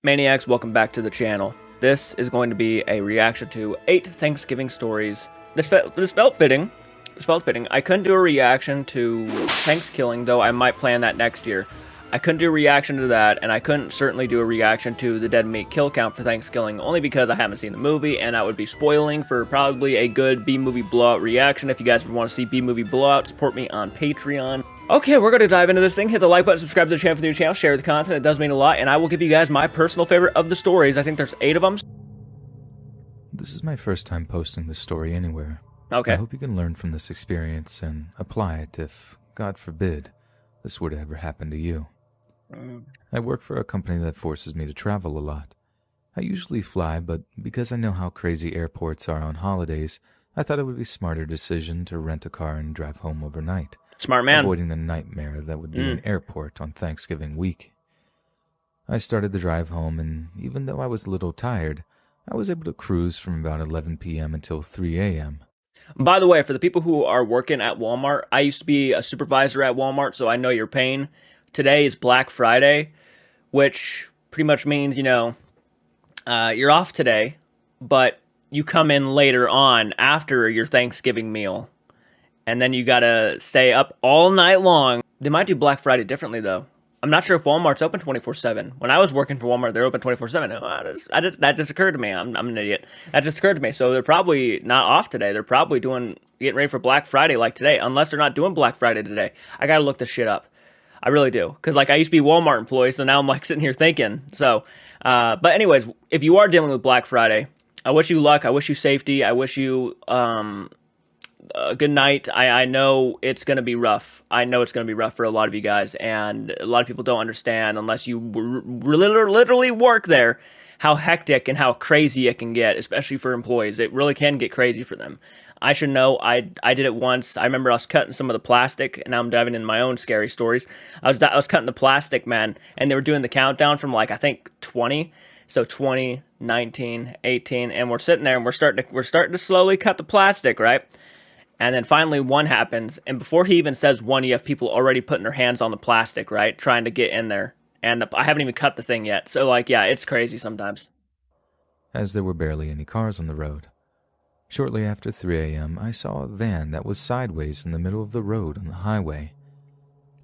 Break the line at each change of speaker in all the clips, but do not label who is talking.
Maniacs, welcome back to the channel. This is going to be a reaction to 8 Thanksgiving stories. This felt fitting. I couldn't do a reaction to Thanksgiving, though I might plan that next year. I couldn't do a reaction to that, and I couldn't certainly do a reaction to the dead meat kill count for Thanksgiving, only because I haven't seen the movie, and that would be spoiling for probably a good B-movie blowout reaction. If you guys want to see B-movie blowout, support me on Patreon. Okay, we're going to dive into this thing. Hit the like button, subscribe to the channel for the new channel, share the content. It does mean a lot, and I will give you guys my personal favorite of the stories. I think there's 8 of them.
This is my first time posting this story anywhere.
Okay.
I hope you can learn from this experience and apply it if, God forbid, this were to ever happen to you. I work for a company that forces me to travel a lot. I usually fly, but because I know how crazy airports are on holidays, I thought it would be a smarter decision to rent a car and drive home overnight.
Smart man.
Avoiding the nightmare that would be an airport on Thanksgiving week. I started the drive home, and even though I was a little tired, I was able to cruise from about 11 p.m. until 3 a.m.
By the way, for the people who are working at Walmart, I used to be a supervisor at Walmart, so I know your pain. Today is Black Friday, which pretty much means, you know, you're off today, but you come in later on after your Thanksgiving meal. And then you gotta stay up all night long. They might do Black Friday differently, though. I'm not sure if Walmart's open 24/7. When I was working for Walmart, they're open 24/7. That just occurred to me. I'm an idiot. That just occurred to me. So they're probably not off today. They're probably getting ready for Black Friday like today, unless they're not doing Black Friday today. I gotta look this shit up. I really do. Because, like, I used to be a Walmart employee, so now I'm, like, sitting here thinking. So, but anyways, if you are dealing with Black Friday, I wish you luck. I wish you safety. I wish you, good night. I know it's going to be rough. I know it's going to be rough for a lot of you guys, and a lot of people don't understand unless you literally work there how hectic and how crazy it can get, especially for employees. It really can get crazy for them. I should know. I did it once. I remember I was cutting some of the plastic, and now I'm diving in my own scary stories. I was cutting the plastic, man, and they were doing the countdown from, like, I think 20. So 20, 19, 18, and we're sitting there and we're starting to slowly cut the plastic, right? And then finally one happens, and before he even says one, you have people already putting their hands on the plastic, right? Trying to get in there. And I haven't even cut the thing yet. So, like, yeah, it's crazy sometimes.
As there were barely any cars on the road. Shortly after 3 a.m., I saw a van that was sideways in the middle of the road on the highway.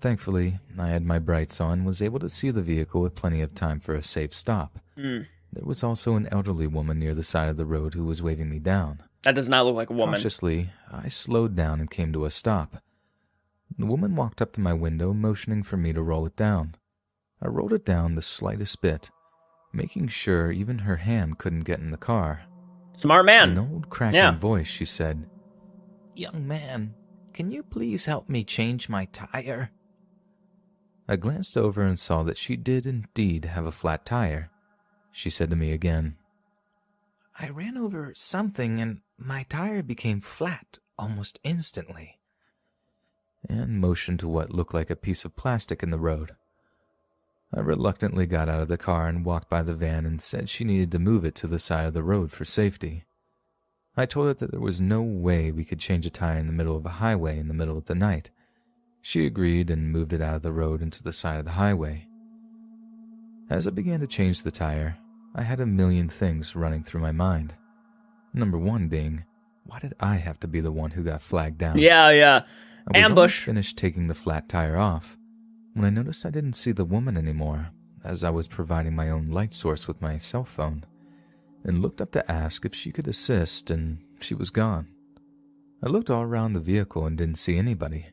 Thankfully, I had my brights on and was able to see the vehicle with plenty of time for a safe stop. There was also an elderly woman near the side of the road who was waving me down.
That does not look like a woman.
Cautiously, I slowed down and came to a stop. The woman walked up to my window, motioning for me to roll it down. I rolled it down the slightest bit, making sure even her hand couldn't get in the car.
Smart man.
In an old cracking voice, she said, "Young man, can you please help me change my tire?" I glanced over and saw that she did indeed have a flat tire. She said to me again, "I ran over something and my tire became flat almost instantly," and motioned to what looked like a piece of plastic in the road. I reluctantly got out of the car and walked by the van and said she needed to move it to the side of the road for safety. I told her that there was no way we could change a tire in the middle of a highway in the middle of the night. She agreed and moved it out of the road into the side of the highway. As I began to change the tire, I had a million things running through my mind. Number one being, why did I have to be the one who got flagged down?
Yeah.
I was
Ambush.
almost finished taking the flat tire off when I noticed I didn't see the woman anymore, as I was providing my own light source with my cell phone, and looked up to ask if she could assist, and she was gone. I looked all around the vehicle and didn't see anybody.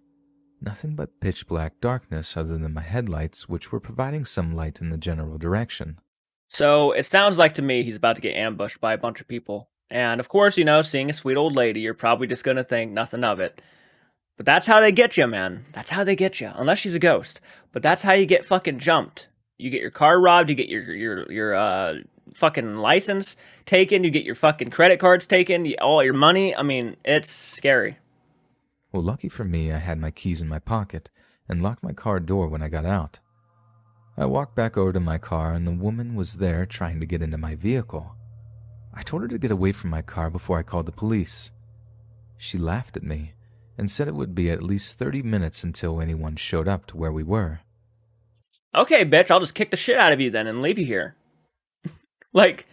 Nothing but pitch black darkness other than my headlights, which were providing some light in the general direction.
So it sounds like to me he's about to get ambushed by a bunch of people. And of course, you know, seeing a sweet old lady, you're probably just going to think nothing of it. But that's how they get you, man. That's how they get you. Unless she's a ghost. But that's how you get fucking jumped. You get your car robbed. You get your fucking license taken. You get your fucking credit cards taken. All your money. I mean, it's scary.
Well, lucky for me, I had my keys in my pocket and locked my car door when I got out. I walked back over to my car and the woman was there trying to get into my vehicle. I told her to get away from my car before I called the police. She laughed at me and said it would be at least 30 minutes until anyone showed up to where we were.
Okay, bitch, I'll just kick the shit out of you then and leave you here. Like,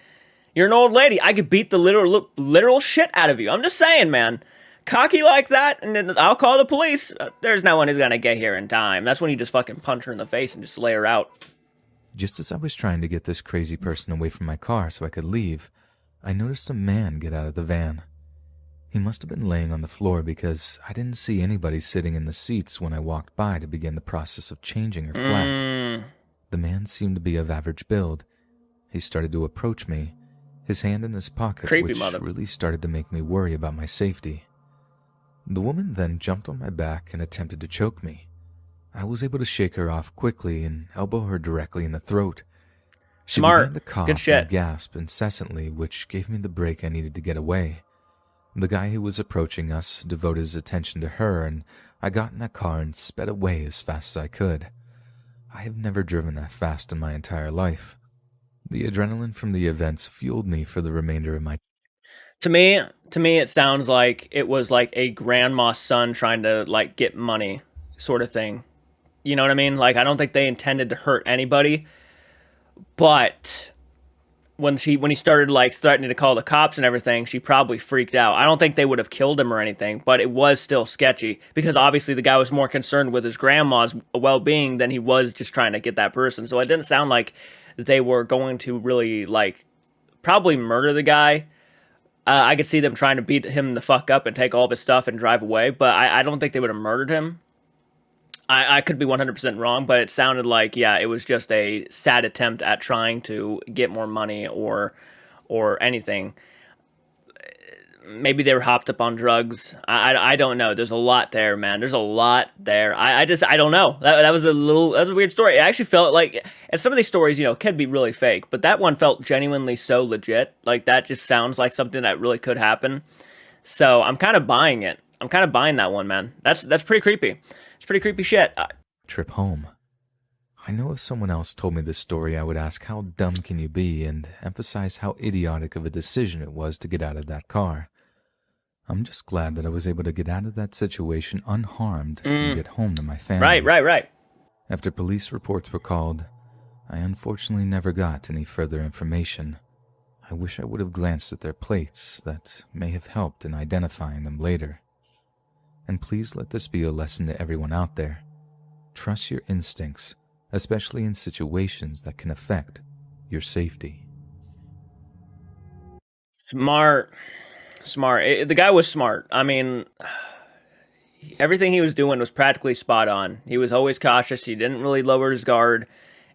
you're an old lady. I could beat the literal shit out of you. I'm just saying, man. Cocky like that, and then I'll call the police. There's no one who's gonna get here in time. That's when you just fucking punch her in the face and just lay her out.
Just as I was trying to get this crazy person away from my car so I could leave, I noticed a man get out of the van. He must have been laying on the floor because I didn't see anybody sitting in the seats when I walked by to begin the process of changing her flat. The man seemed to be of average build. He started to approach me, his hand in his pocket, which really started to make me worry about my safety. The woman then jumped on my back and attempted to choke me. I was able to shake her off quickly and elbow her directly in the throat. She began to cough and gasp incessantly, which gave me the break I needed to get away. The guy who was approaching us devoted his attention to her, and I got in that car and sped away as fast as I could. I have never driven that fast in my entire life. The adrenaline from the events fueled me for the remainder of my...
To me, it sounds like it was like a grandma's son trying to, like, get money sort of thing. You know what I mean? Like, I don't think they intended to hurt anybody, but when he started, like, threatening to call the cops and everything, she probably freaked out. I don't think they would have killed him or anything, but it was still sketchy because obviously the guy was more concerned with his grandma's well-being than he was just trying to get that person. So it didn't sound like they were going to really, like, probably murder the guy. I could see them trying to beat him the fuck up and take all of his stuff and drive away, but I don't think they would have murdered him. I could be 100% wrong, but it sounded like, yeah, it was just a sad attempt at trying to get more money or anything. Maybe they were hopped up on drugs. I don't know. There's a lot there, man. There's a lot there. I don't know. That was a weird story. It actually felt like, and some of these stories, you know, can be really fake, but that one felt genuinely so legit. Like, that just sounds like something that really could happen. So I'm kind of buying it. I'm kind of buying that one, man. That's pretty creepy. It's pretty creepy shit.
Trip home. I know if someone else told me this story, I would ask, how dumb can you be, and emphasize how idiotic of a decision it was to get out of that car. I'm just glad that I was able to get out of that situation unharmed and get home to my family.
Right.
After police reports were called, I unfortunately never got any further information. I wish I would have glanced at their plates. That may have helped in identifying them later. And please let this be a lesson to everyone out there. Trust your instincts, especially in situations that can affect your safety.
Smart. The guy was smart. I mean, everything he was doing was practically spot on. He was always cautious. He didn't really lower his guard,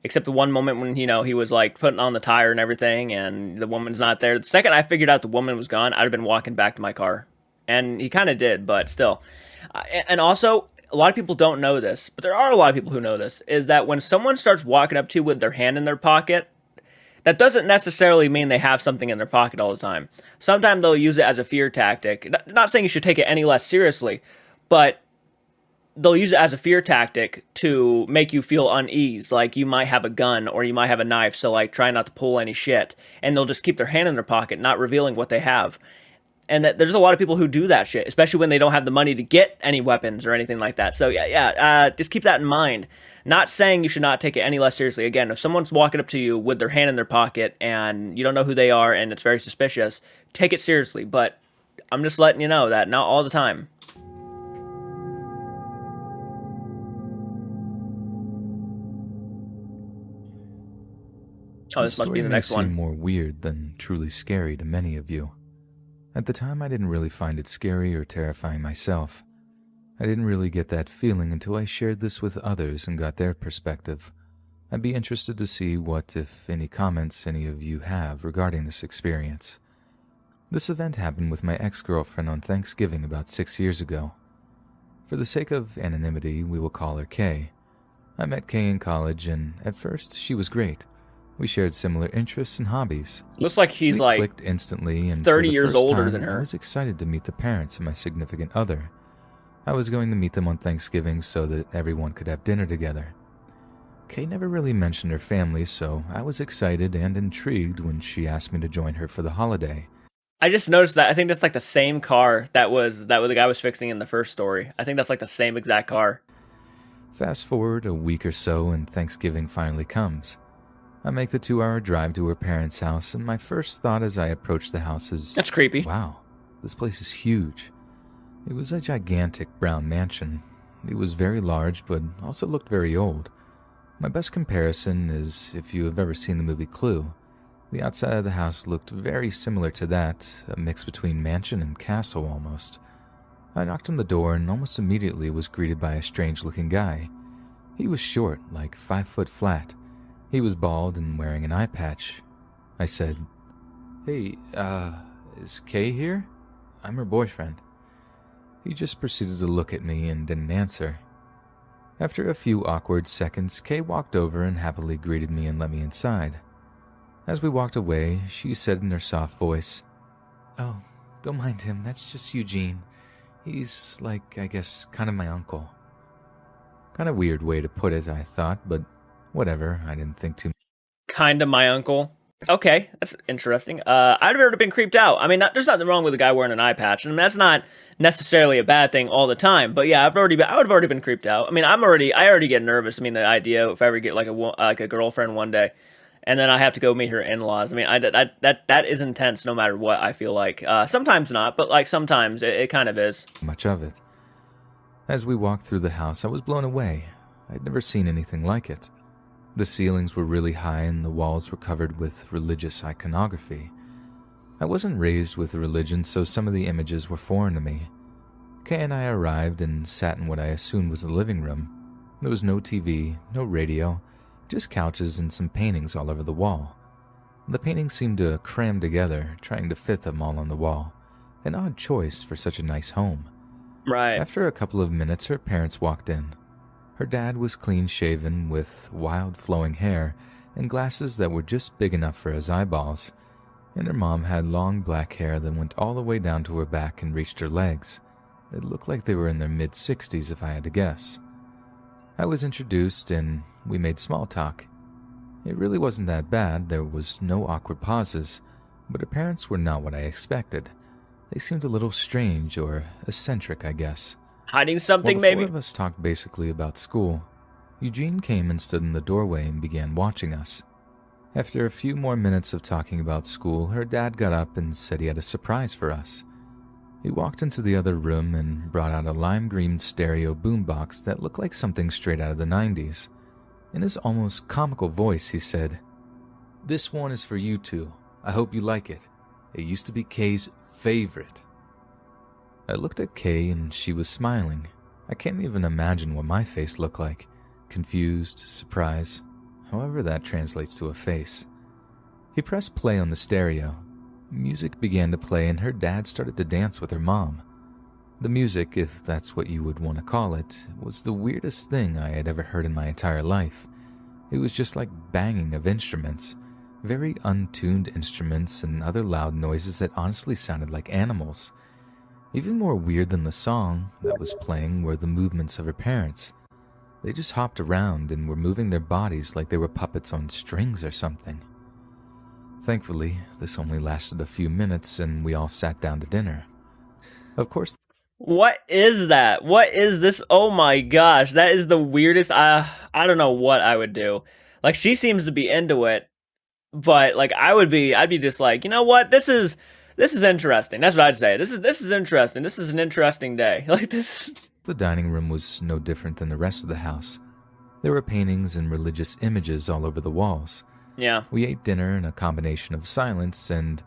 except the one moment when, you know, he was, like, putting on the tire and everything, and the woman's not there. The second I figured out the woman was gone, I'd have been walking back to my car. And he kind of did, but still. And also, a lot of people don't know this, but there are a lot of people who know this, is that when someone starts walking up to you with their hand in their pocket, that doesn't necessarily mean they have something in their pocket all the time. Sometimes they'll use it as a fear tactic. Not saying you should take it any less seriously, but they'll use it as a fear tactic to make you feel unease, like you might have a gun or you might have a knife, so, like, try not to pull any shit. And they'll just keep their hand in their pocket, not revealing what they have. And there's a lot of people who do that shit, especially when they don't have the money to get any weapons or anything like that. So, just keep that in mind. Not saying you should not take it any less seriously. Again, if someone's walking up to you with their hand in their pocket and you don't know who they are and it's very suspicious, take it seriously. But I'm just letting you know that not all the time. Oh, this must be the next one.
Seem more weird than truly scary to many of you. At the time, I didn't really find it scary or terrifying myself. I didn't really get that feeling until I shared this with others and got their perspective. I'd be interested to see what, if any, comments any of you have regarding this experience. This event happened with my ex-girlfriend on Thanksgiving about 6 years ago. For the sake of anonymity, we will call her Kay. I met Kay in college, and at first, she was great. We shared similar interests and hobbies.
Looks like he's like
clicked instantly, and
30 years older than her.
I was excited to meet the parents of my significant other. I was going to meet them on Thanksgiving so that everyone could have dinner together. Kay never really mentioned her family, so I was excited and intrigued when she asked me to join her for the holiday.
I just noticed that. I think that's like the same car that the guy was fixing in the first story. I think that's like the same exact car.
Fast forward a week or so and Thanksgiving finally comes. I make the 2-hour drive to her parents' house, and my first thought as I approach the house is,
That's creepy.
wow, this place is huge. It was a gigantic brown mansion. It was very large, but also looked very old. My best comparison is if you have ever seen the movie Clue. The outside of the house looked very similar to that, a mix between mansion and castle almost. I knocked on the door and almost immediately was greeted by a strange-looking guy. He was short, like 5 foot flat. He was bald and wearing an eye patch. I said, "Hey, is Kay here? I'm her boyfriend." He just proceeded to look at me and didn't answer. After a few awkward seconds, Kay walked over and happily greeted me and let me inside. As we walked away, she said in her soft voice, "Oh, don't mind him, that's just Eugene. He's like, I guess, kind of my uncle." Kind of weird way to put it, I thought, but whatever, I didn't think too much.
Kind of my uncle. Okay, that's interesting. I'd have already been creeped out. I mean, there's nothing wrong with a guy wearing an eye patch, and that's not necessarily a bad thing all the time. But yeah, I would have already been creeped out. I mean, I already get nervous. I mean, the idea if I ever get like a girlfriend one day, and then I have to go meet her in-laws. I mean, that is intense no matter what. I feel like sometimes not, but like sometimes it kind of is.
Much of it. As we walked through the house, I was blown away. I'd never seen anything like it. The ceilings were really high and the walls were covered with religious iconography. I wasn't raised with religion, so some of the images were foreign to me. Kay and I arrived and sat in what I assumed was the living room. There was no TV, no radio, just couches and some paintings all over the wall. The paintings seemed to cram together, trying to fit them all on the wall. An odd choice for such a nice home.
Right.
After a couple of minutes, her parents walked in. Her dad was clean-shaven with wild flowing hair and glasses that were just big enough for his eyeballs, and her mom had long black hair that went all the way down to her back and reached her legs. It looked like they were in their mid-60s if I had to guess. I was introduced and we made small talk. It really wasn't that bad, there was no awkward pauses, but her parents were not what I expected. They seemed a little strange or eccentric, I guess.
Hiding something,
While
maybe?
The 4 of us talked basically about school. Eugene came and stood in the doorway and began watching us. After a few more minutes of talking about school, her dad got up and said he had a surprise for us. He walked into the other room and brought out a lime green stereo boombox that looked like something straight out of the 90s. In his almost comical voice, he said, "This one is for you two. I hope you like it. It used to be Kay's favorite." I looked at Kay and she was smiling. I can't even imagine what my face looked like. Confused, surprised, however that translates to a face. He pressed play on the stereo. Music began to play and her dad started to dance with her mom. The music, if that's what you would want to call it, was the weirdest thing I had ever heard in my entire life. It was just like banging of instruments, very untuned instruments and other loud noises that honestly sounded like animals. Even more weird than the song that was playing were the movements of her parents. They just hopped around and were moving their bodies like they were puppets on strings or something. Thankfully, this only lasted a few minutes and we all sat down to dinner. Of course.
What is that? What is this? Oh my gosh, that is the weirdest. I don't know what I would do. Like, she seems to be into it, but like I'd be just like, you know what? This is interesting. That's what I'd say. This is interesting. This is an interesting day. Like, this is...
The dining room was no different than the rest of the house. There were paintings and religious images all over the walls.
Yeah.
We ate dinner in a combination of silence and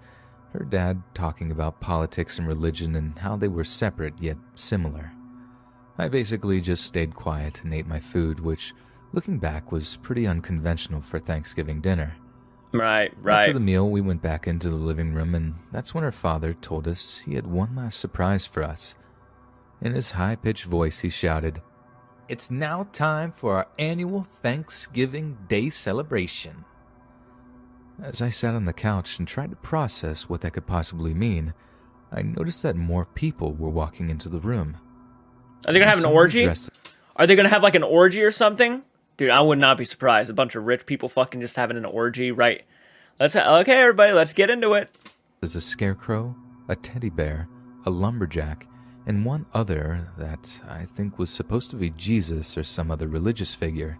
her dad talking about politics and religion and how they were separate yet similar. I basically just stayed quiet and ate my food, which, looking back, was pretty unconventional for Thanksgiving dinner.
Right.
After the meal, we went back into the living room, and that's when her father told us he had one last surprise for us. In his high-pitched voice, he shouted, "It's now time for our annual Thanksgiving Day celebration." As I sat on the couch and tried to process what that could possibly mean, I noticed that more people were walking into the room.
Are they gonna have an orgy? Are they gonna have like an orgy or something? Dude, I would not be surprised. A bunch of rich people fucking just having an orgy, right? Okay, everybody, let's get into it.
There's a scarecrow, a teddy bear, a lumberjack, and one other that I think was supposed to be Jesus or some other religious figure.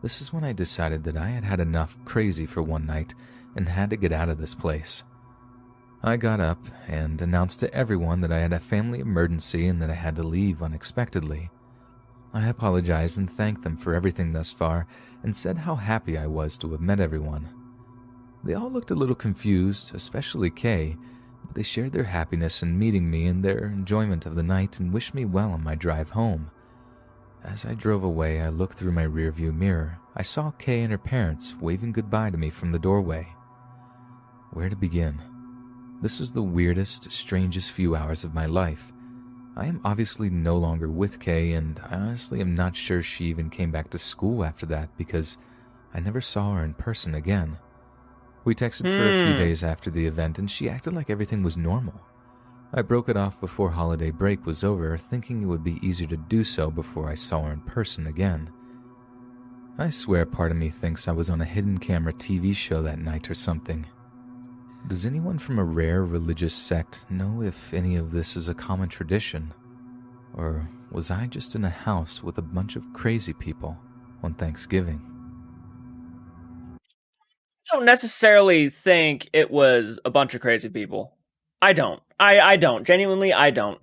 This is when I decided that I had had enough crazy for one night and had to get out of this place. I got up and announced to everyone that I had a family emergency and that I had to leave unexpectedly. I apologized and thanked them for everything thus far and said how happy I was to have met everyone. They all looked a little confused, especially Kay, but they shared their happiness in meeting me and their enjoyment of the night and wished me well on my drive home. As I drove away, I looked through my rearview mirror. I saw Kay and her parents waving goodbye to me from the doorway. Where to begin? This is the weirdest, strangest few hours of my life. I am obviously no longer with Kay, and I honestly am not sure she even came back to school after that because I never saw her in person again. We texted for a few days after the event, and she acted like everything was normal. I broke it off before holiday break was over, thinking it would be easier to do so before I saw her in person again. I swear part of me thinks I was on a hidden camera TV show that night or something. Does anyone from a rare religious sect know if any of this is a common tradition? Or was I just in a house with a bunch of crazy people on Thanksgiving?
I don't necessarily think it was a bunch of crazy people. I don't. I don't. Genuinely, I don't.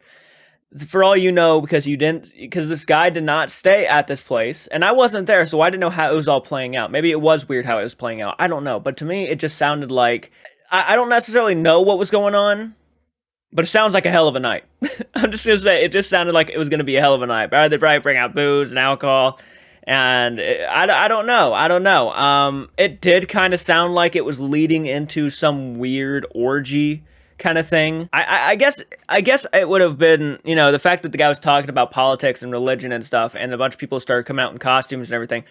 For all you know, because this guy did not stay at this place, and I wasn't there, so I didn't know how it was all playing out. Maybe it was weird how it was playing out. I don't know. But to me, it just sounded like, I don't necessarily know what was going on, but it sounds like a hell of a night. I'm just going to say, it just sounded like it was going to be a hell of a night. They probably bring out booze and alcohol, and I don't know. I don't know. It did kind of sound like it was leading into some weird orgy kind of thing. I guess it would have been, the fact that the guy was talking about politics and religion and stuff, and a bunch of people started coming out in costumes and everything.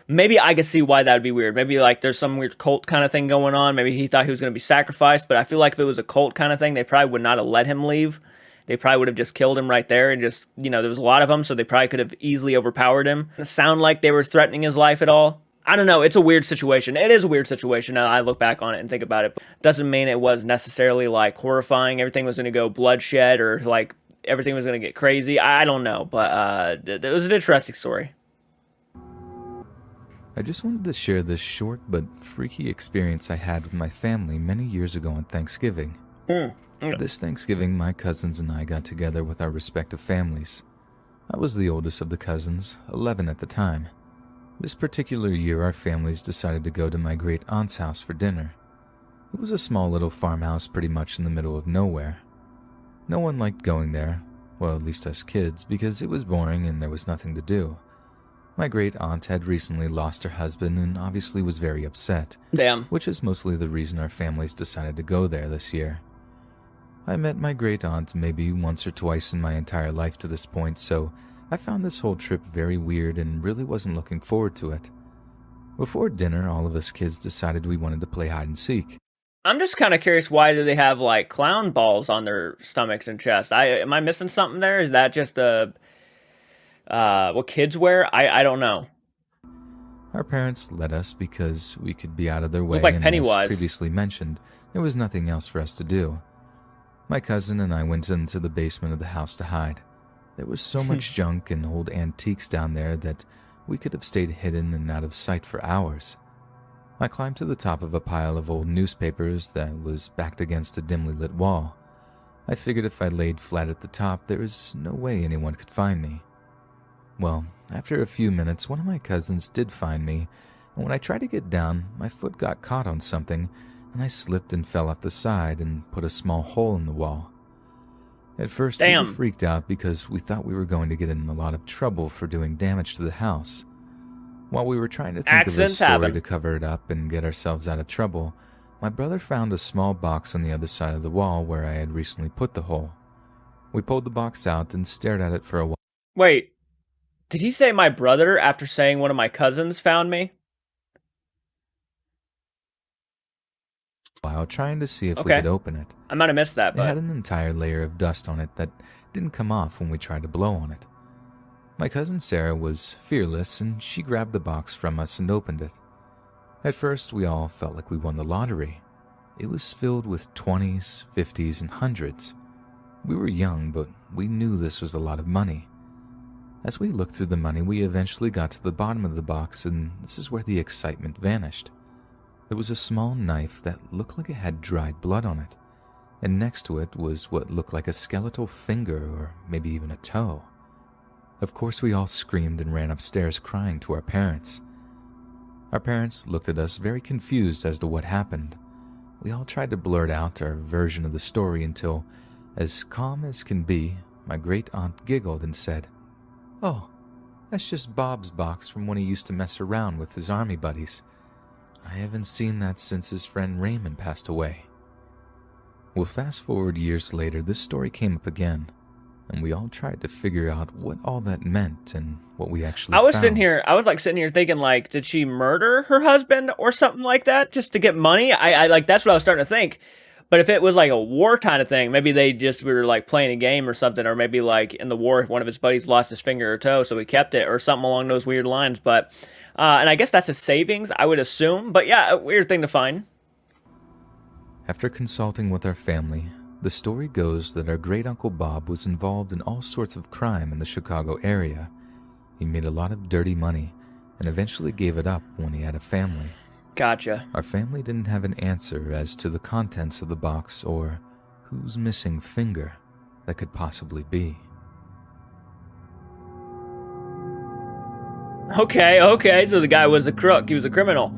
Maybe I could see why that would be weird. Maybe like there's some weird cult kind of thing going on. Maybe he thought he was going to be sacrificed, but I feel like if it was a cult kind of thing, they probably would not have let him leave. They probably would have just killed him right there and just, there was a lot of them, so they probably could have easily overpowered him. It sound like they were threatening his life at all. I don't know. It's a weird situation. It is a weird situation now I look back on it and think about it. But it doesn't mean it was necessarily like horrifying. Everything was going to go bloodshed or like everything was going to get crazy. I don't know, but it was an interesting story.
I just wanted to share this short but freaky experience I had with my family many years ago on Thanksgiving. This Thanksgiving, my cousins and I got together with our respective families. I was the oldest of the cousins, 11 at the time. This particular year, our families decided to go to my great-aunt's house for dinner. It was a small little farmhouse pretty much in the middle of nowhere. No one liked going there, well, at least us kids, because it was boring and there was nothing to do. My great-aunt had recently lost her husband and obviously was very upset.
Damn.
Which is mostly the reason our families decided to go there this year. I met my great-aunt maybe once or twice in my entire life to this point, so I found this whole trip very weird and really wasn't looking forward to it. Before dinner, all of us kids decided we wanted to play hide and seek.
I'm just kind of curious, why do they have like clown balls on their stomachs and chest? Am I missing something there? Is that just what kids wear? I don't know.
Our parents let us because we could be out of their way.
Looked like
and
Pennywise.
As previously mentioned, there was nothing else for us to do. My cousin and I went into the basement of the house to hide. There was so much junk and old antiques down there that we could have stayed hidden and out of sight for hours. I climbed to the top of a pile of old newspapers that was backed against a dimly lit wall. I figured if I laid flat at the top, there was no way anyone could find me. Well, after a few minutes, one of my cousins did find me, and when I tried to get down, my foot got caught on something, and I slipped and fell off the side and put a small hole in the wall. At first, we were freaked out because we thought we were going to get in a lot of trouble for doing damage to the house. While we were trying to think of a story to cover it up and get ourselves out of trouble, my brother found a small box on the other side of the wall where I had recently put the hole. We pulled the box out and stared at it for a while.
Wait, did he say my brother after saying one of my cousins found me?
While trying to see if we could open it.
I might have missed that, but
it had an entire layer of dust on it that didn't come off when we tried to blow on it. My cousin Sarah was fearless, and she grabbed the box from us and opened it. At first, we all felt like we won the lottery. It was filled with 20s, 50s, and hundreds. We were young, but we knew this was a lot of money. As we looked through the money, we eventually got to the bottom of the box, and this is where the excitement vanished. There was a small knife that looked like it had dried blood on it, and next to it was what looked like a skeletal finger or maybe even a toe. Of course, we all screamed and ran upstairs crying to our parents. Our parents looked at us very confused as to what happened. We all tried to blurt out our version of the story until, as calm as can be, my great-aunt giggled and said, "Oh, that's just Bob's box from when he used to mess around with his army buddies. I haven't seen that since his friend Raymond passed away." Well, fast forward years later, this story came up again, and we all tried to figure out what all that meant and what we actually
I was
found.
sitting here thinking, like, did she murder her husband or something like that just to get money? I like, that's what I was starting to think. But if it was like a war kind of thing, maybe they just were like playing a game or something, or maybe like in the war, one of his buddies lost his finger or toe, so he kept it, or something along those weird lines. But, and I guess that's his savings, I would assume. But yeah, a weird thing to find.
After consulting with our family, the story goes that our great-uncle Bob was involved in all sorts of crime in the Chicago area. He made a lot of dirty money and eventually gave it up when he had a family.
Gotcha.
Our family didn't have an answer as to the contents of the box or whose missing finger that could possibly be.
Okay, so the guy was a crook. He was a criminal.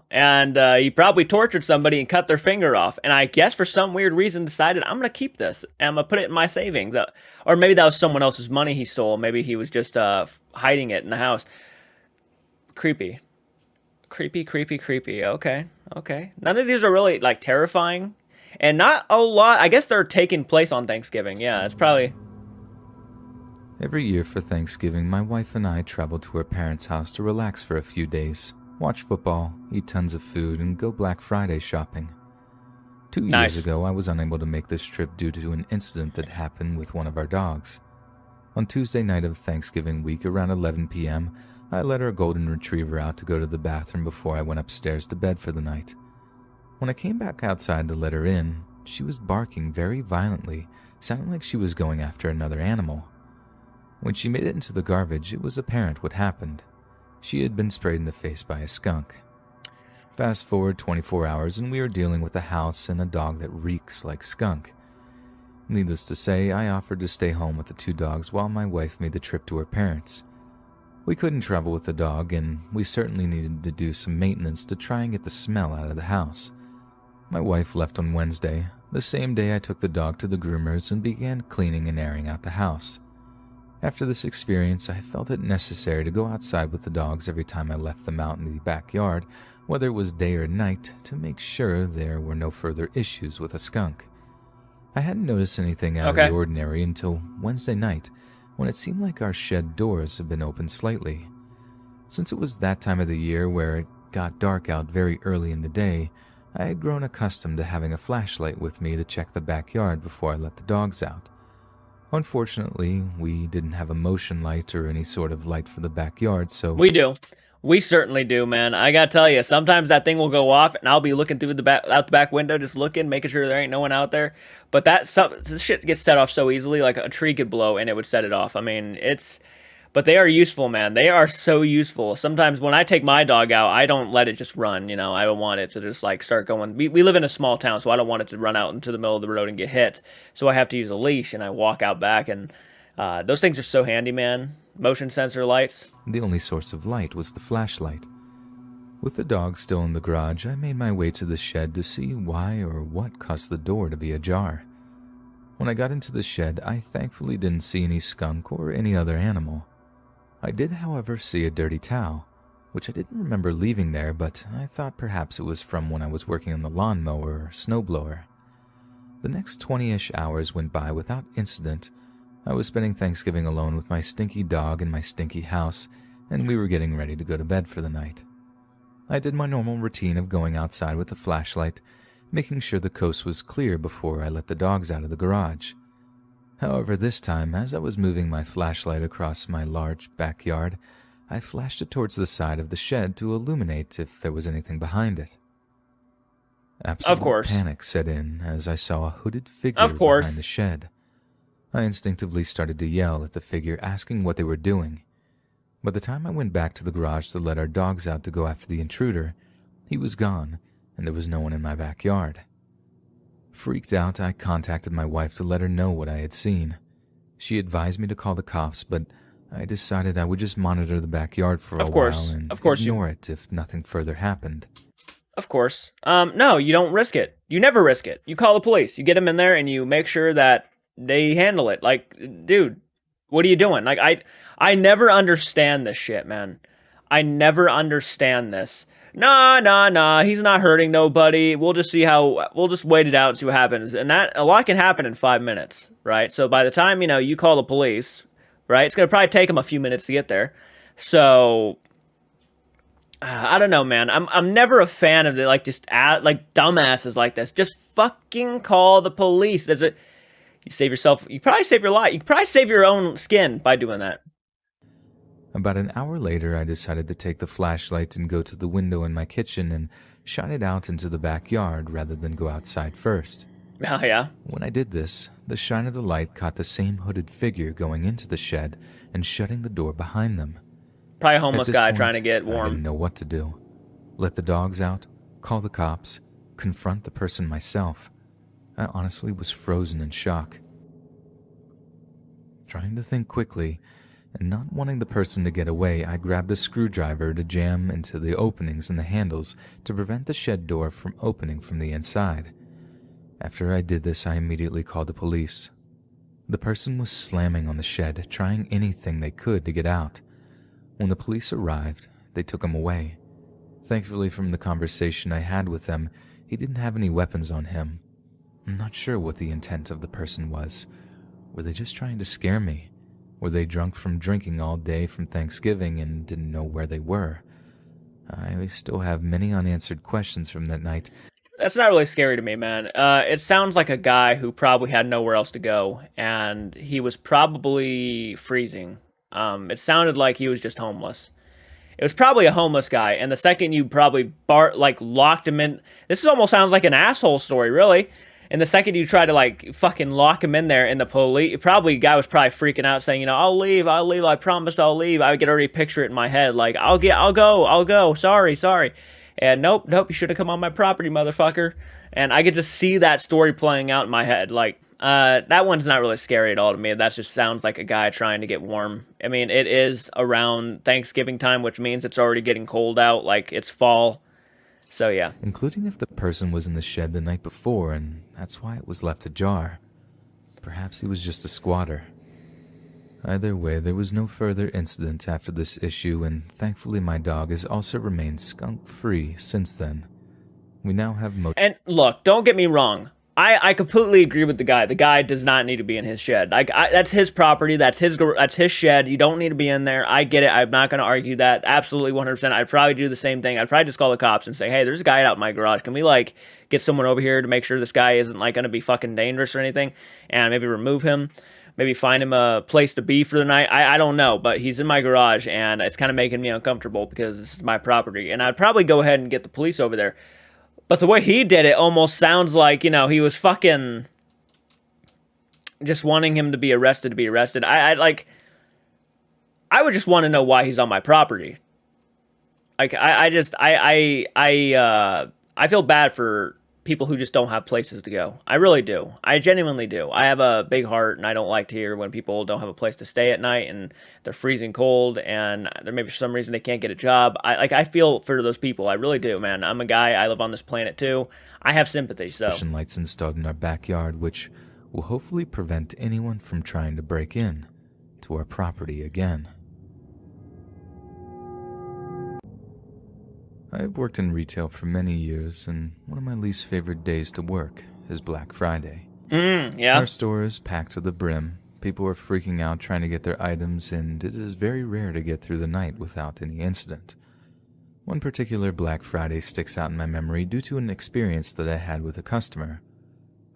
And he probably tortured somebody and cut their finger off. And I guess for some weird reason decided, I'm going to keep this and I'm going to put it in my savings. Or maybe that was someone else's money he stole. Maybe he was just hiding it in the house. Creepy. Okay. None of these are really, like, terrifying. And not a lot. I guess they're taking place on Thanksgiving. Yeah, it's probably...
Every year for Thanksgiving, my wife and I travel to her parents' house to relax for a few days, watch football, eat tons of food, and go Black Friday shopping. 2 years ago, I was unable to make this trip due to an incident that happened with one of our dogs. On Tuesday night of Thanksgiving week, around 11 p.m., I let our golden retriever out to go to the bathroom before I went upstairs to bed for the night. When I came back outside to let her in, she was barking very violently, sounding like she was going after another animal. When she made it into the garbage, it was apparent what happened. She had been sprayed in the face by a skunk. Fast forward 24 hours and we are dealing with a house and a dog that reeks like skunk. Needless to say, I offered to stay home with the two dogs while my wife made the trip to her parents. We couldn't travel with the dog, and we certainly needed to do some maintenance to try and get the smell out of the house. My wife left on Wednesday, the same day I took the dog to the groomers and began cleaning and airing out the house. After this experience, I felt it necessary to go outside with the dogs every time I left them out in the backyard, whether it was day or night, to make sure there were no further issues with a skunk. I hadn't noticed anything out of the ordinary until Wednesday night, when it seemed like our shed doors had been opened slightly. Since it was that time of the year where it got dark out very early in the day, I had grown accustomed to having a flashlight with me to check the backyard before I let the dogs out. Unfortunately, we didn't have a motion light or any sort of light for the backyard, so...
We do. We certainly do, man. I gotta tell you, sometimes that thing will go off, and I'll be looking through out the back window, just looking, making sure there ain't no one out there. But this shit gets set off so easily, like a tree could blow, and it would set it off. I mean, but they are useful, man. They are so useful. Sometimes when I take my dog out, I don't let it just run, you know. I don't want it to just, like, start going. We live in a small town, so I don't want it to run out into the middle of the road and get hit. So I have to use a leash, and I walk out back, and those things are so handy, man. Motion sensor lights.
The only source of light was the flashlight. With the dog still in the garage, I made my way to the shed to see why or what caused the door to be ajar. When I got into the shed, I thankfully didn't see any skunk or any other animal. I did, however, see a dirty towel, which I didn't remember leaving there, but I thought perhaps it was from when I was working on the lawnmower or snowblower. The next 20-ish hours went by without incident. I was spending Thanksgiving alone with my stinky dog in my stinky house, and we were getting ready to go to bed for the night. I did my normal routine of going outside with a flashlight, making sure the coast was clear before I let the dogs out of the garage. However, this time, as I was moving my flashlight across my large backyard, I flashed it towards the side of the shed to illuminate if there was anything behind it. Absolute panic set in as I saw a hooded figure behind the shed. I instinctively started to yell at the figure, asking what they were doing. By the time I went back to the garage to let our dogs out to go after the intruder, he was gone, and there was no one in my backyard. Freaked out, I contacted my wife to let her know what I had seen. She advised me to call the cops, but I decided I would just monitor the backyard for a while and ignore it if nothing further happened.
Of course. No, you don't risk it. You never risk it. You call the police. You get them in there and you make sure that they handle it. Like, dude, what are you doing? Like, I never understand this shit, man. I never understand this. Nah, he's not hurting nobody. We'll just wait it out and see what happens. And a lot can happen in 5 minutes, right? So by the time, you call the police, right, it's going to probably take them a few minutes to get there. So, I don't know, man. I'm never a fan of dumbasses like this. Just fucking call the police. You save yourself. You probably save your life. You probably save your own skin by doing that.
About an hour later, I decided to take the flashlight and go to the window in my kitchen and shine it out into the backyard rather than go outside first.
Oh, yeah?
When I did this, the shine of the light caught the same hooded figure going into the shed and shutting the door behind them.
Probably a homeless guy trying to get warm.
I didn't know what to do. Let the dogs out, call the cops, confront the person myself. I honestly was frozen in shock. Trying to think quickly, and not wanting the person to get away, I grabbed a screwdriver to jam into the openings in the handles to prevent the shed door from opening from the inside. After I did this, I immediately called the police. The person was slamming on the shed, trying anything they could to get out. When the police arrived, they took him away. Thankfully, from the conversation I had with them, he didn't have any weapons on him. I'm not sure what the intent of the person was. Were they just trying to scare me? Were they drunk from drinking all day from Thanksgiving and didn't know where they were? I still have many unanswered questions from that night.
That's not really scary to me, man. It sounds like a guy who probably had nowhere else to go, and he was probably freezing. It sounded like he was just homeless. It was probably a homeless guy, and the second you probably locked him in... This almost sounds like an asshole story, really. And the second you try to, fucking lock him in there, and the police... the guy was probably freaking out, saying, I'll leave, I promise I'll leave. I could already picture it in my head, like, I'll go, sorry. And nope, you should have come on my property, motherfucker. And I could just see that story playing out in my head, that one's not really scary at all to me. That just sounds like a guy trying to get warm. I mean, it is around Thanksgiving time, which means it's already getting cold out, it's fall. So, yeah.
Including if the person was in the shed the night before, and that's why it was left ajar. Perhaps he was just a squatter. Either way, there was no further incident after this issue, and thankfully my dog has also remained skunk-free since then. We now have
And look, don't get me wrong. I completely agree with the guy. The guy does not need to be in his shed. That's his property. That's his shed. You don't need to be in there. I get it. I'm not going to argue that. Absolutely 100%. I'd probably do the same thing. I'd probably just call the cops and say, hey, there's a guy out in my garage. Can we, get someone over here to make sure this guy isn't, going to be fucking dangerous or anything? And maybe remove him. Maybe find him a place to be for the night. I don't know, but he's in my garage, and it's kind of making me uncomfortable because this is my property. And I'd probably go ahead and get the police over there. But the way he did it almost sounds like, he was fucking just wanting him to be arrested I would just want to know why he's on my property. I feel bad for people who just don't have places to go. I really do. I genuinely do. I have a big heart, and I don't like to hear when people don't have a place to stay at night and they're freezing cold and there maybe for some reason they can't get a job. I feel for those people. I really do, man. I'm a guy. I live on this planet too. I have sympathy, so.
Lights installed in our backyard, which will hopefully prevent anyone from trying to break in to our property again. I've worked in retail for many years, and one of my least favorite days to work is Black Friday.
Yeah.
Our store is packed to the brim. People are freaking out trying to get their items, and it is very rare to get through the night without any incident. One particular Black Friday sticks out in my memory due to an experience that I had with a customer.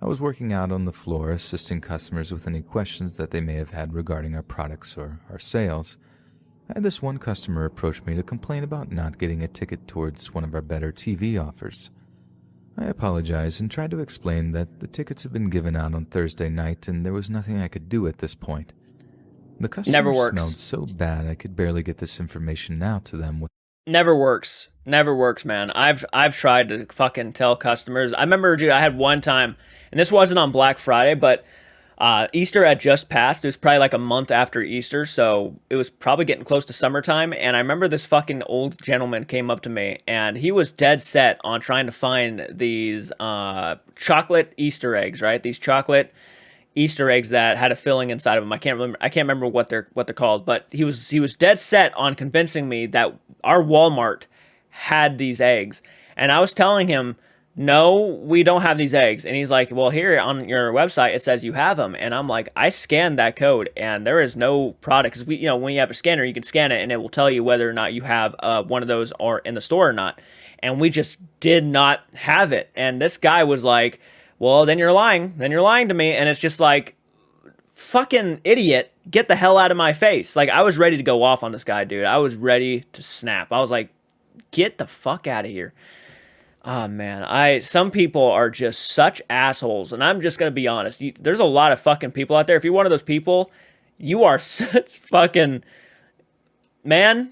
I was working out on the floor assisting customers with any questions that they may have had regarding our products or our sales. I had this one customer approach me to complain about not getting a ticket towards one of our better TV offers. I apologized and tried to explain that the tickets had been given out on Thursday night and there was nothing I could do at this point. The
Never
customer
works.
smelled so bad I could barely get this information out to them.
Never works. Never works, man. I've tried to fucking tell customers. I remember, dude, I had one time, and this wasn't on Black Friday, but Easter had just passed. It was probably like a month after Easter, so it was probably getting close to summertime. And I remember this fucking old gentleman came up to me, and he was dead set on trying to find these chocolate Easter eggs, right? These chocolate Easter eggs that had a filling inside of them. I can't remember what they're called, but he was dead set on convincing me that our Walmart had these eggs. And I was telling him, "No, we don't have these eggs." And he's like, "Well, here on your website it says you have them." And I'm like, "I scanned that code and there is no product, cuz we, when you have a scanner, you can scan it and it will tell you whether or not you have one of those or in the store or not." And we just did not have it. And this guy was like, "Well, then you're lying. Then you're lying to me." And it's just like, fucking idiot, get the hell out of my face. Like, I was ready to go off on this guy, dude. I was ready to snap. I was like, get the fuck out of here. Oh, man. Some people are just such assholes. And I'm just going to be honest. There's a lot of fucking people out there. If you're one of those people, you are such fucking... Man...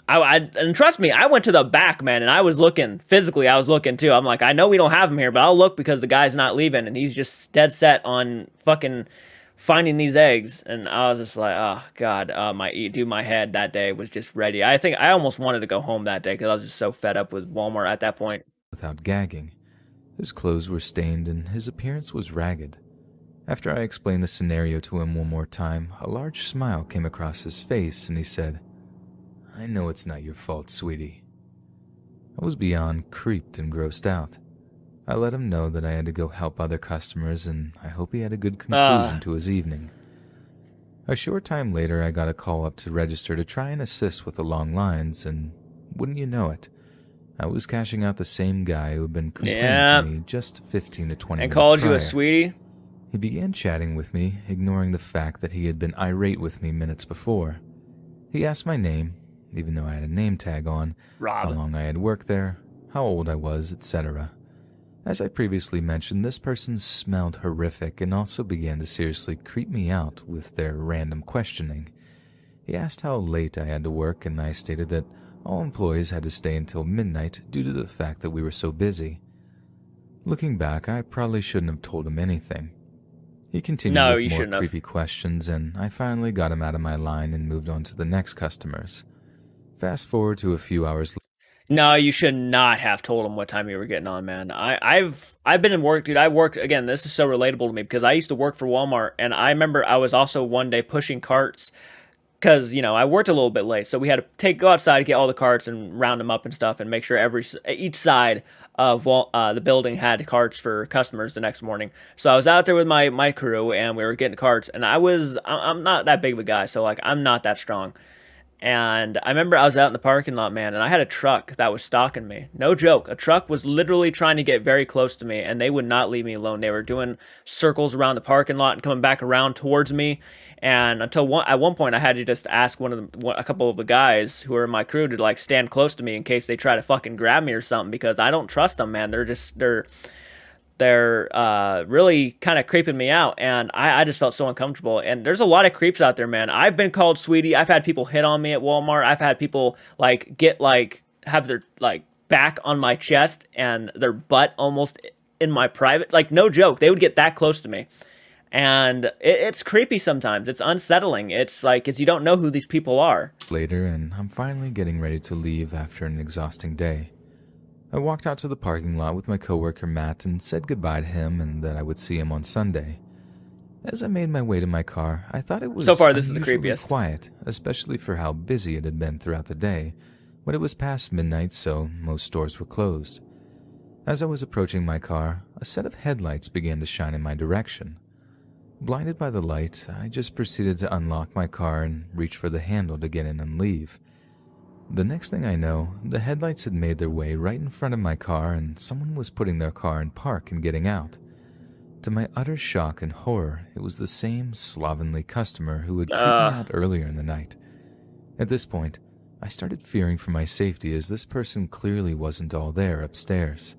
and trust me, I went to the back, man, and I was looking. Physically, I was looking, too. I'm like, I know we don't have him here, but I'll look because the guy's not leaving, and he's just dead set on fucking finding these eggs. And I was just like, oh, God, my head that day was just ready. I think I almost wanted to go home that day because I was just so fed up with Walmart at that point.
Without gagging. His clothes were stained, and his appearance was ragged. After I explained the scenario to him one more time, a large smile came across his face, and he said, "I know it's not your fault, sweetie." I was beyond creeped and grossed out. I let him know that I had to go help other customers, and I hope he had a good conclusion to his evening. A short time later, I got a call up to register to try and assist with the long lines, and wouldn't you know it, I was cashing out the same guy who had been complaining to me just 15 to 20 minutes prior.
And called you a sweetie?
He began chatting with me, ignoring the fact that he had been irate with me minutes before. He asked my name, even though I had a name tag on,
Rob.
how long I had worked there, how old I was, etc. As I previously mentioned, this person smelled horrific and also began to seriously creep me out with their random questioning. He asked how late I had to work, and I stated that all employees had to stay until midnight due to the fact that we were so busy. Looking back, I probably shouldn't have told him anything. He continued with more creepy questions, and I finally got him out of my line and moved on to the next customers. Fast forward to a few hours later.
No, you should not have told him what time you were getting on, man. I've been in work, dude. I worked, again, this is so relatable to me because I used to work for Walmart, and I remember I was also one day pushing carts because, I worked a little bit late. So we had to go outside to get all the carts and round them up and stuff and make sure each side of the building had carts for customers the next morning. So I was out there with my crew, and we were getting carts, and I'm not that big of a guy, so like I'm not that strong. And I remember I was out in the parking lot, man, and I had a truck that was stalking me. No joke. A truck was literally trying to get very close to me, and they would not leave me alone. They were doing circles around the parking lot and coming back around towards me. And at one point, I had to just ask a couple of the guys who were in my crew to like stand close to me in case they try to fucking grab me or something, because I don't trust them, man. They're really kind of creeping me out, and I just felt so uncomfortable. And there's a lot of creeps out there, man. I've been called sweetie. I've had people hit on me at Walmart. I've had people have their back on my chest and their butt almost in my private. Like, no joke, they would get that close to me. And it's creepy sometimes. It's unsettling. It's like, you don't know who these people are.
Later, and I'm finally getting ready to leave after an exhausting day. I walked out to the parking lot with my coworker Matt and said goodbye to him and that I would see him on Sunday. As I made my way to my car, I thought it was
so far this is the creepiest.
Quiet, especially for how busy it had been throughout the day, when it was past midnight, so most stores were closed. As I was approaching my car, a set of headlights began to shine in my direction. Blinded by the light, I just proceeded to unlock my car and reach for the handle to get in and leave. The next thing I know, the headlights had made their way right in front of my car, and someone was putting their car in park and getting out. To my utter shock and horror, it was the same slovenly customer who had creeped me out earlier in the night. At this point, I started fearing for my safety, as this person clearly wasn't all there upstairs.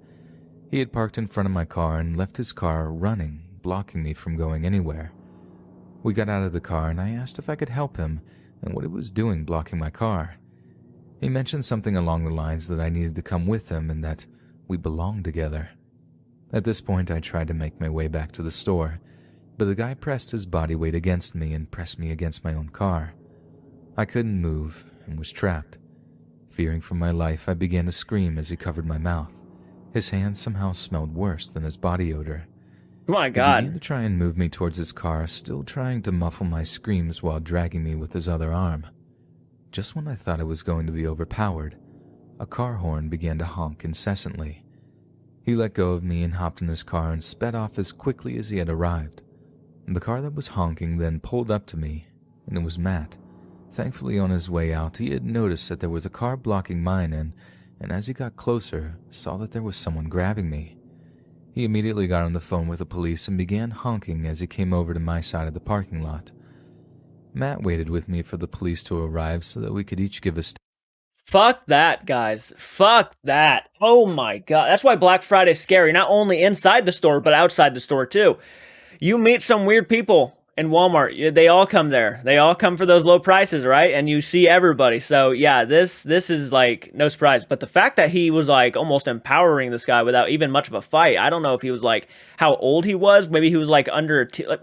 He had parked in front of my car and left his car running, blocking me from going anywhere. We got out of the car and I asked if I could help him and what he was doing blocking my car. He mentioned something along the lines that I needed to come with him and that we belonged together. At this point, I tried to make my way back to the store, but the guy pressed his body weight against me and pressed me against my own car. I couldn't move and was trapped. Fearing for my life, I began to scream as he covered my mouth. His hands somehow smelled worse than his body odor.
Oh my
He
God.
began to try and move me towards his car, still trying to muffle my screams while dragging me with his other arm. Just when I thought I was going to be overpowered, a car horn began to honk incessantly. He let go of me and hopped in his car and sped off as quickly as he had arrived. The car that was honking then pulled up to me, and it was Matt. Thankfully, on his way out, he had noticed that there was a car blocking mine in, and as he got closer, saw that there was someone grabbing me. He immediately got on the phone with the police and began honking as he came over to my side of the parking lot. Matt waited with me for the police to arrive so that we could each give a
Fuck that, guys. Fuck that. Oh my God. That's why Black Friday's scary. Not only inside the store, but outside the store too. You meet some weird people in Walmart. They all come there. They all come for those low prices, right? And you see everybody. So yeah, this is like no surprise. But the fact that he was like almost empowering this guy without even much of a fight. I don't know if he was like how old he was. Maybe he was like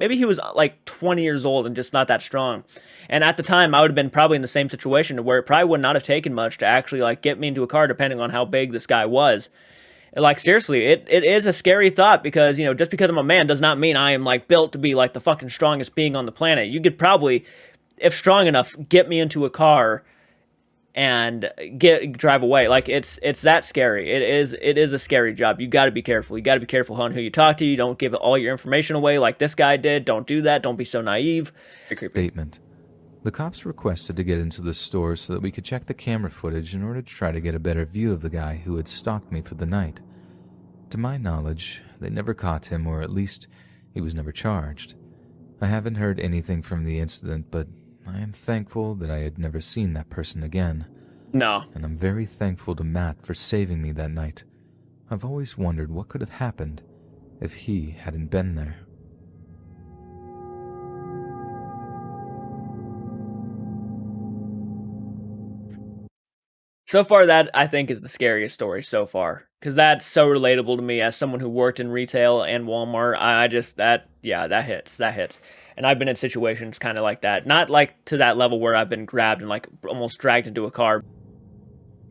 maybe he was like 20 years old and just not that strong. And at the time, I would have been probably in the same situation where it probably would not have taken much to actually like get me into a car, depending on how big this guy was. Like, seriously, it is a scary thought because, you know, just because I'm a man does not mean I am like built to be like the fucking strongest being on the planet. You could probably, if strong enough, get me into a car and drive away. Like, it's that scary. It is a scary job. You got to be careful. You got to be careful on who you talk to. You don't give all your information away like this guy did. Don't do that. Don't be so naive.
Statement. The cops requested to get into the store so that we could check the camera footage in order to try to get a better view of the guy who had stalked me for the night. To my knowledge, they never caught him, or at least he was never charged. I haven't heard anything from the incident, but I am thankful that I had never seen that person again.
No.
And I'm very thankful to Matt for saving me that night. I've always wondered what could have happened if he hadn't been there.
So far, that I think is the scariest story so far, because that's so relatable to me as someone who worked in retail and Walmart. I just, that hits. And I've been in situations kind of like that. Not like to that level where I've been grabbed and like almost dragged into a car.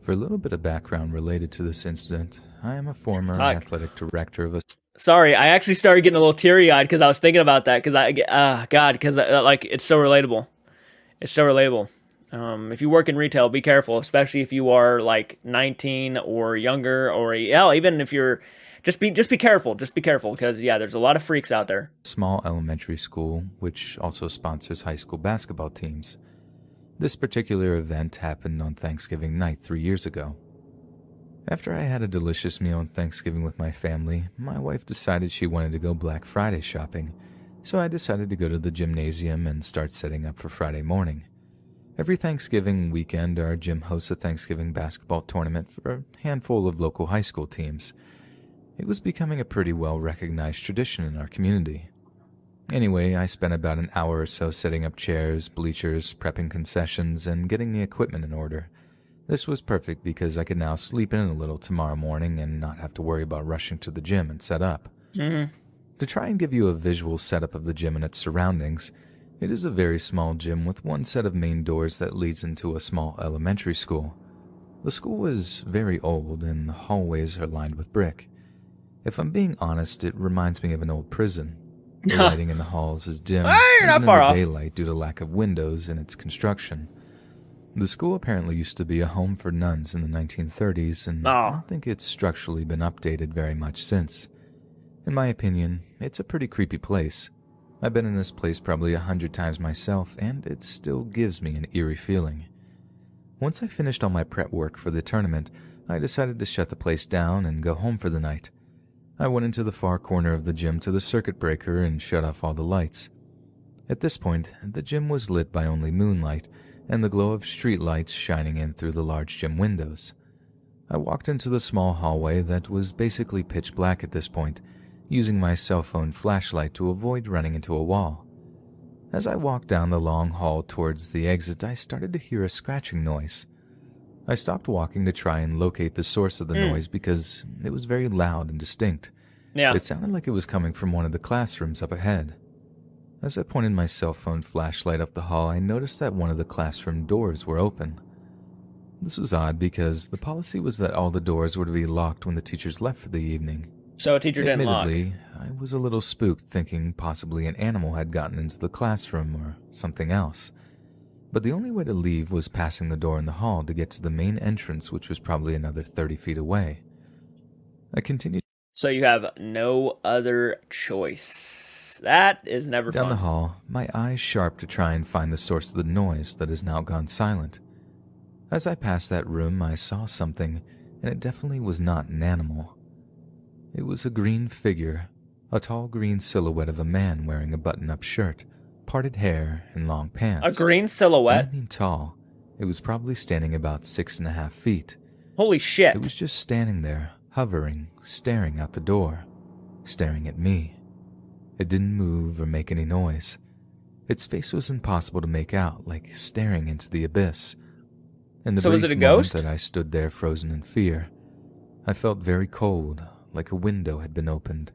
For a little bit of background related to this incident, I am a former athletic director of a...
Sorry, I actually started getting a little teary-eyed because I was thinking about that, because like, it's so relatable. It's so relatable. If you work in retail, be careful, especially if you are like 19 or younger, or even if you're just be careful. Just be careful, because yeah, there's a lot of freaks out there.
Small elementary school, which also sponsors high school basketball teams. This particular event happened on Thanksgiving night 3 years ago. After I had a delicious meal on Thanksgiving with my family, my wife decided she wanted to go Black Friday shopping, so I decided to go to the gymnasium and start setting up for Friday morning. Every Thanksgiving weekend, our gym hosts a Thanksgiving basketball tournament for a handful of local high school teams. It was becoming a pretty well-recognized tradition in our community. Anyway, I spent about an hour or so setting up chairs, bleachers, prepping concessions, and getting the equipment in order. This was perfect because I could now sleep in a little tomorrow morning and not have to worry about rushing to the gym and set up.
Mm-hmm.
To try and give you a visual setup of the gym and its surroundings, it is a very small gym with one set of main doors that leads into a small elementary school. The school is very old and the hallways are lined with brick. If I'm being honest, it reminds me of an old prison. The lighting in the halls is dim,
You're not
even
far
in the
off.
daylight due to lack of windows in its construction. The school apparently used to be a home for nuns in the 1930s, and I don't think it's structurally been updated very much since. In my opinion, it's a pretty creepy place. I've been in this place probably 100 times myself, and it still gives me an eerie feeling. Once I finished all my prep work for the tournament, I decided to shut the place down and go home for the night. I went into the far corner of the gym to the circuit breaker and shut off all the lights. At this point, the gym was lit by only moonlight and the glow of street lights shining in through the large gym windows. I walked into the small hallway that was basically pitch black at this point, using my cell phone flashlight to avoid running into a wall. As I walked down the long hall towards the exit, I started to hear a scratching noise. I stopped walking to try and locate the source of the noise because it was very loud and distinct.
Yeah.
It sounded like it was coming from one of the classrooms up ahead. As I pointed my cell phone flashlight up the hall, I noticed that one of the classroom doors were open. This was odd because the policy was that all the doors were to be locked when the teachers left for the evening.
So a teacher didn't lock.
Admittedly, I was a little spooked, thinking possibly an animal had gotten into the classroom or something else. But the only way to leave was passing the door in the hall to get to the main entrance, which was probably another 30 feet away. I continued.
So you have no other choice. That is never
Down
fun.
the hall, my eyes sharp to try and find the source of the noise that has now gone silent. As I passed that room, I saw something, and it definitely was not an animal. It was a green figure, a tall green silhouette of a man wearing a button-up shirt, parted hair, and long pants.
A green silhouette?
I mean tall. It was probably standing about 6.5 feet.
Holy shit.
It was just standing there, hovering, staring out the door, staring at me. It didn't move or make any noise. Its face was impossible to make out, like staring into the abyss. In the
So
brief
was it a
moment
ghost?
that I stood there frozen in fear, I felt very cold, like a window had been opened.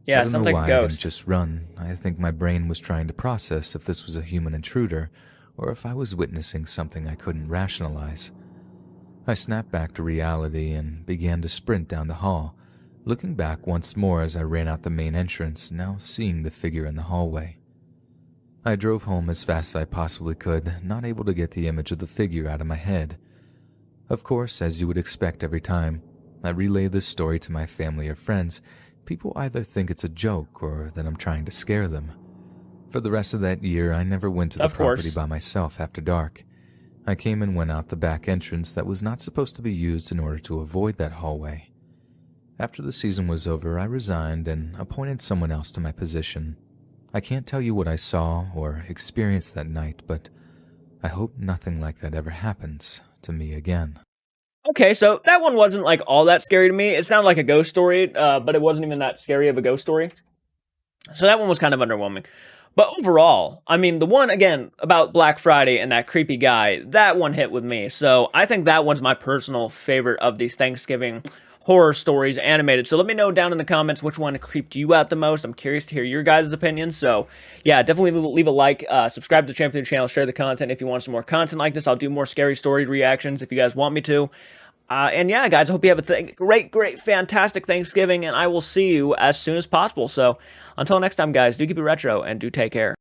Yeah,
I don't
sounds
know
like
why
a
I
ghost.
didn't just run. I think my brain was trying to process if this was a human intruder, or if I was witnessing something I couldn't rationalize. I snapped back to reality and began to sprint down the hall, looking back once more as I ran out the main entrance, now seeing the figure in the hallway. I drove home as fast as I possibly could, not able to get the image of the figure out of my head. Of course, as you would expect every time I relay this story to my family or friends, people either think it's a joke or that I'm trying to scare them. For the rest of that year, I never went to the property by myself after dark. I came and went out the back entrance that was not supposed to be used in order to avoid that hallway. After the season was over, I resigned and appointed someone else to my position. I can't tell you what I saw or experienced that night, but I hope nothing like that ever happens to me again.
Okay, so that one wasn't like all that scary to me. It sounded like a ghost story, but it wasn't even that scary of a ghost story. So that one was kind of underwhelming. But overall, I mean, the one, again, about Black Friday and that creepy guy, that one hit with me. So I think that one's my personal favorite of these Thanksgiving horror stories animated. So let me know down in the comments which one creeped you out the most. I'm curious to hear your guys' opinions. So yeah, definitely leave a like, subscribe to the Champion channel, share the content if you want some more content like this. I'll do more scary story reactions if you guys want me to. And yeah, guys, I hope you have a great, fantastic Thanksgiving, and I will see you as soon as possible. So until next time, guys, do keep it retro and do take care.